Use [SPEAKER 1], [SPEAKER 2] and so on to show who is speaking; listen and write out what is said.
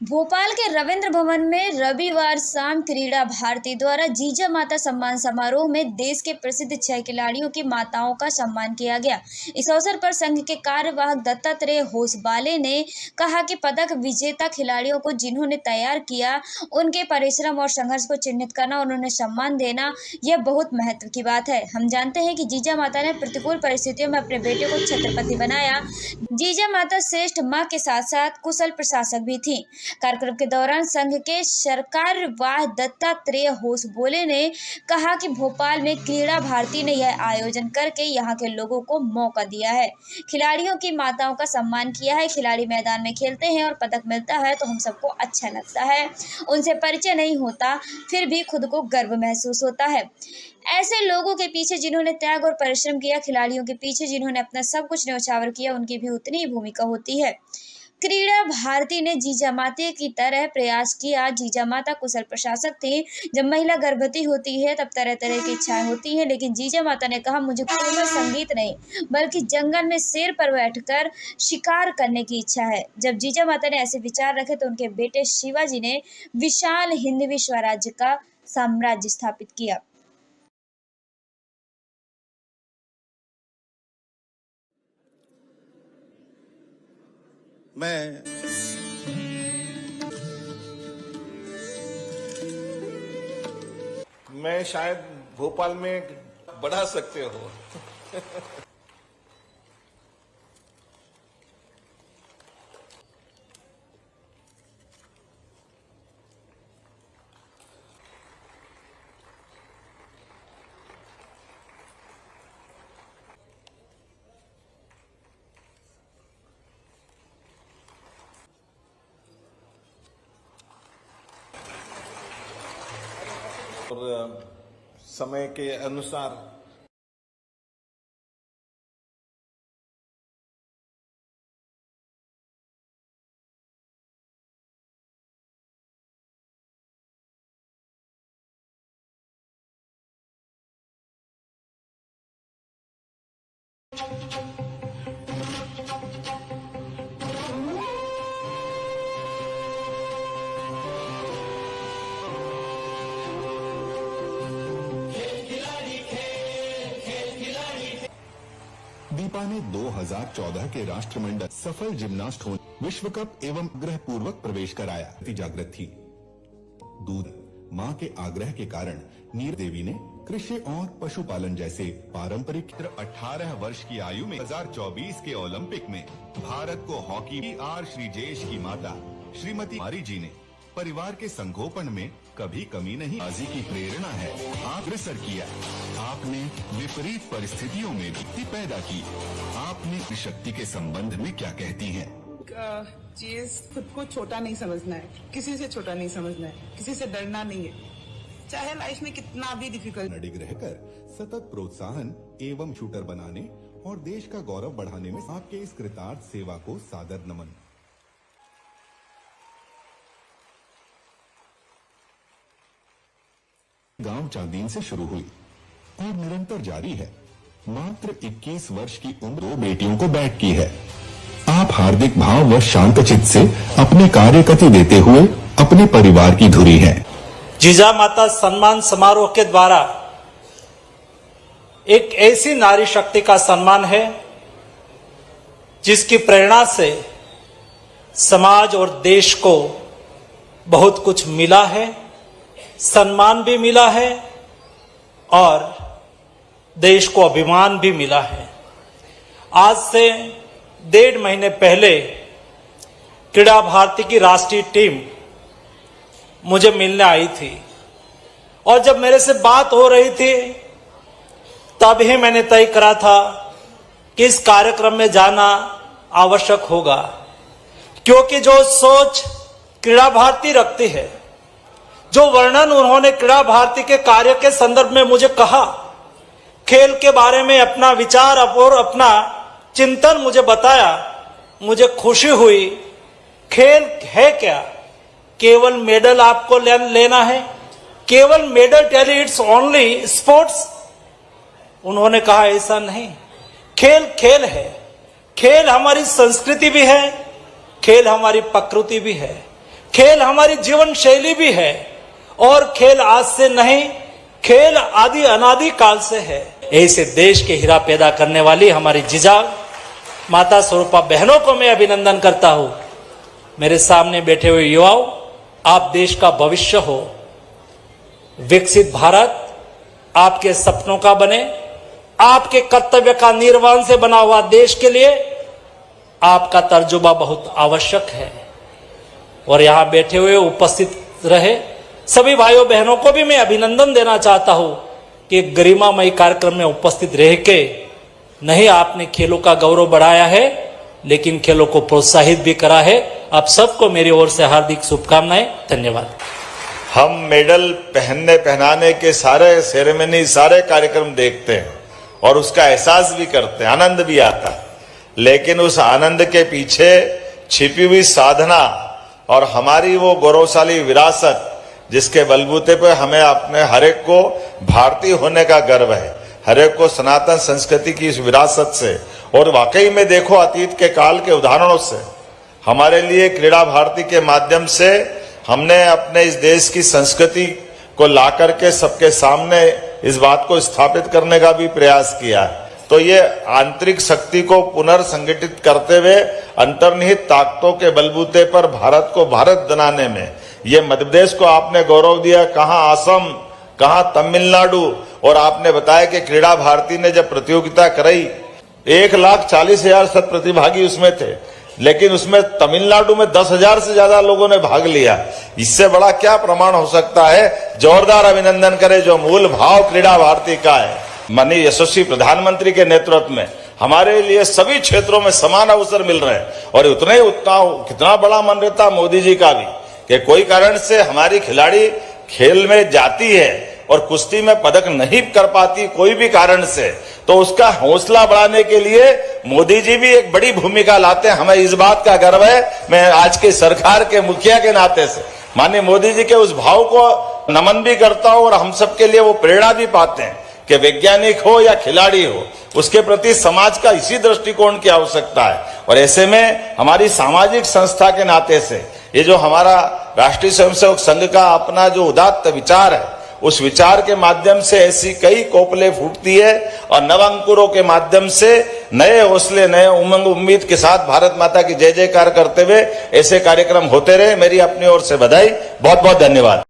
[SPEAKER 1] भोपाल के रविंद्र भवन में रविवार शाम क्रीड़ा भारती द्वारा जीजा माता सम्मान समारोह में देश के प्रसिद्ध 6 खिलाड़ियों की माताओं का सम्मान किया गया। इस अवसर पर संघ के कार्यवाहक दत्तात्रेय होसबाले ने कहा कि पदक विजेता खिलाड़ियों को जिन्होंने तैयार किया, उनके परिश्रम और संघर्ष को चिन्हित करना और उन्हें सम्मान देना यह बहुत महत्व की बात है। हम जानते हैं कि जीजा माता ने प्रतिकूल परिस्थितियों में अपने बेटे को छत्रपति बनाया। जीजा माता श्रेष्ठ माँ के साथ साथ कुशल प्रशासक भी थी। कार्यक्रम के दौरान संघ के सरकारवाह दत्तात्रेय होसबोले ने कहा कि भोपाल में क्रीड़ा भारती ने यह आयोजन करके यहाँ के लोगों को मौका दिया है, खिलाड़ियों की माताओं का सम्मान किया है। खिलाड़ी मैदान में खेलते हैं और पदक मिलता है तो हम सबको अच्छा लगता है। उनसे परिचय नहीं होता, फिर भी खुद को गर्व महसूस होता है। ऐसे लोगों के पीछे जिन्होंने त्याग और परिश्रम किया, खिलाड़ियों के पीछे जिन्होंने अपना सब कुछ न्यौछावर किया, उनकी भी उतनी ही भूमिका होती है। क्रीड़ा भारती ने जीजा माता की तरह प्रयास किया। जीजा माता कुशल प्रशासक थी। जब महिला गर्भवती होती है तब तरह तरह की इच्छाएं होती हैं, लेकिन जीजा माता ने कहा, मुझे कोमल संगीत नहीं बल्कि जंगल में शेर पर बैठकर शिकार करने की इच्छा है। जब जीजा माता ने ऐसे विचार रखे तो उनके बेटे शिवाजी ने विशाल हिंदवी स्वराज्य का साम्राज्य स्थापित किया।
[SPEAKER 2] मैं शायद भोपाल में बढ़ा सकते हो। और समय के अनुसार
[SPEAKER 3] दीपा ने 2014 के राष्ट्रमंडल सफल जिम्नास्ट होने विश्व कप एवं आग्रह पूर्वक प्रवेश कराया। जागृत थी। दूध मां के आग्रह के कारण नीर देवी ने कृषि और पशुपालन जैसे पारंपरिक 18 वर्ष की आयु में 2024 के ओलंपिक में भारत को हॉकी आर श्रीजेश की माता श्रीमती मारी जी ने परिवार के संगोपन में कभी कमी नहीं बाजी की प्रेरणा है। अग्रसर किया। आपने विपरीत परिस्थितियों में भी पैदा की। आपने शक्ति के संबंध में क्या कहती हैं?
[SPEAKER 4] चीज खुद को छोटा नहीं समझना है, किसी से छोटा नहीं समझना है, किसी से डरना नहीं है, चाहे लाइफ में कितना भी डिफिकल्ट
[SPEAKER 3] अडिग रहकर सतत प्रोत्साहन एवं शूटर बनाने और देश का गौरव बढ़ाने में आपके इस कृतार्थ सेवा को सादर नमन। गांव चांदीन से शुरू हुई और निरंतर जारी है। मात्र 21 वर्ष की उम्र 2 बेटियों को बैक की है। आप हार्दिक भाव व शांत चित्त से अपने कार्य गति देते हुए अपने परिवार की धुरी हैं।
[SPEAKER 5] जीजा माता सम्मान समारोह के द्वारा एक ऐसी नारी शक्ति का सम्मान है जिसकी प्रेरणा से समाज और देश को बहुत कुछ मिला है, सम्मान भी मिला है और देश को अभिमान भी मिला है। आज से 1.5 महीने पहले क्रीड़ा भारती की राष्ट्रीय टीम मुझे मिलने आई थी और जब मेरे से बात हो रही थी तब ही मैंने तय करा था कि इस कार्यक्रम में जाना आवश्यक होगा, क्योंकि जो सोच क्रीड़ा भारती रखती है, जो वर्णन उन्होंने क्रीड़ा भारती के कार्य के संदर्भ में मुझे कहा, खेल के बारे में अपना विचार और अपना चिंतन मुझे बताया, मुझे खुशी हुई। खेल है क्या? केवल मेडल आपको लेना है? केवल medal tally it's only sports? उन्होंने कहा ऐसा नहीं। खेल खेल है। खेल हमारी संस्कृति भी है, खेल हमारी प्रकृति भी है। खेल हमारी जीवन शैली भी है और खेल आज से नहीं, खेल आदि अनादि काल से है। ऐसे देश के हीरा पैदा करने वाली हमारी जीजा माता स्वरूपा बहनों को मैं अभिनंदन करता हूं। मेरे सामने बैठे हुए युवाओं, आप देश का भविष्य हो। विकसित भारत आपके सपनों का बने, आपके कर्तव्य का निर्वहन से बना हुआ देश के लिए आपका तर्जुबा बहुत आवश्यक है। और यहां बैठे हुए उपस्थित रहे सभी भाइयों बहनों को भी मैं अभिनंदन देना चाहता हूं कि गरिमामय कार्यक्रम में उपस्थित रह के नहीं आपने खेलों का गौरव बढ़ाया है, लेकिन खेलों को प्रोत्साहित भी करा है। आप सबको मेरी ओर से हार्दिक शुभकामनाएं। धन्यवाद।
[SPEAKER 2] हम मेडल पहनाने के सारे सेरेमनी, सारे कार्यक्रम देखते हैं और उसका एहसास भी करते हैं, आनंद भी आता है। लेकिन उस आनंद के पीछे छिपी हुई साधना और हमारी वो गौरवशाली विरासत, जिसके बलबूते पर हमें अपने हरेक को भारतीय होने का गर्व है, हरेक को सनातन संस्कृति की इस विरासत से, और वाकई में देखो अतीत के काल के उदाहरणों से हमारे लिए क्रीड़ा भारती के माध्यम से हमने अपने इस देश की संस्कृति को ला करके सबके सामने इस बात को स्थापित करने का भी प्रयास किया है। तो ये आंतरिक शक्ति को पुनर्संगठित करते हुए अंतर्निहित ताकतों के बलबूते पर भारत को भारत बनाने में ये मध्य प्रदेश को आपने गौरव दिया, कहाँ असम, कहाँ तमिलनाडु, और आपने बताया कि क्रीड़ा भारती ने जब प्रतियोगिता कराई 1,40,000 शत प्रतिभागी उसमें थे, लेकिन उसमें तमिलनाडु में 10,000 से ज्यादा लोगों ने भाग लिया। इससे बड़ा क्या प्रमाण हो सकता है। जोरदार अभिनंदन करें जो मूल भाव क्रीड़ा भारती का है। माननीय यशस्वी प्रधानमंत्री के नेतृत्व में हमारे लिए सभी क्षेत्रों में समान अवसर मिल रहे हैं, और कितना बड़ा मन रहता मोदी जी का भी कि कोई कारण से हमारी खिलाड़ी खेल में जाती है और कुश्ती में पदक नहीं कर पाती कोई भी कारण से, तो उसका हौसला बढ़ाने के लिए मोदी जी भी एक बड़ी भूमिका लाते हैं। हमें इस बात का गर्व है। मैं आज के सरकार के मुखिया के नाते से माननीय मोदी जी के उस भाव को नमन भी करता हूं, और हम सबके लिए वो प्रेरणा भी पाते हैं कि वैज्ञानिक हो या खिलाड़ी हो, उसके प्रति समाज का इसी दृष्टिकोण की आवश्यकता है। और ऐसे में हमारी सामाजिक संस्था के नाते से ये जो हमारा राष्ट्रीय स्वयंसेवक संघ का अपना जो उदात्त विचार है, उस विचार के माध्यम से ऐसी कई कोपले फूटती है, और नव अंकुरों के माध्यम से नए हौसले, नए उमंग उम्मीद के साथ भारत माता की जय जयकार करते हुए ऐसे कार्यक्रम होते रहे। मेरी अपनी ओर से बधाई। बहुत बहुत धन्यवाद।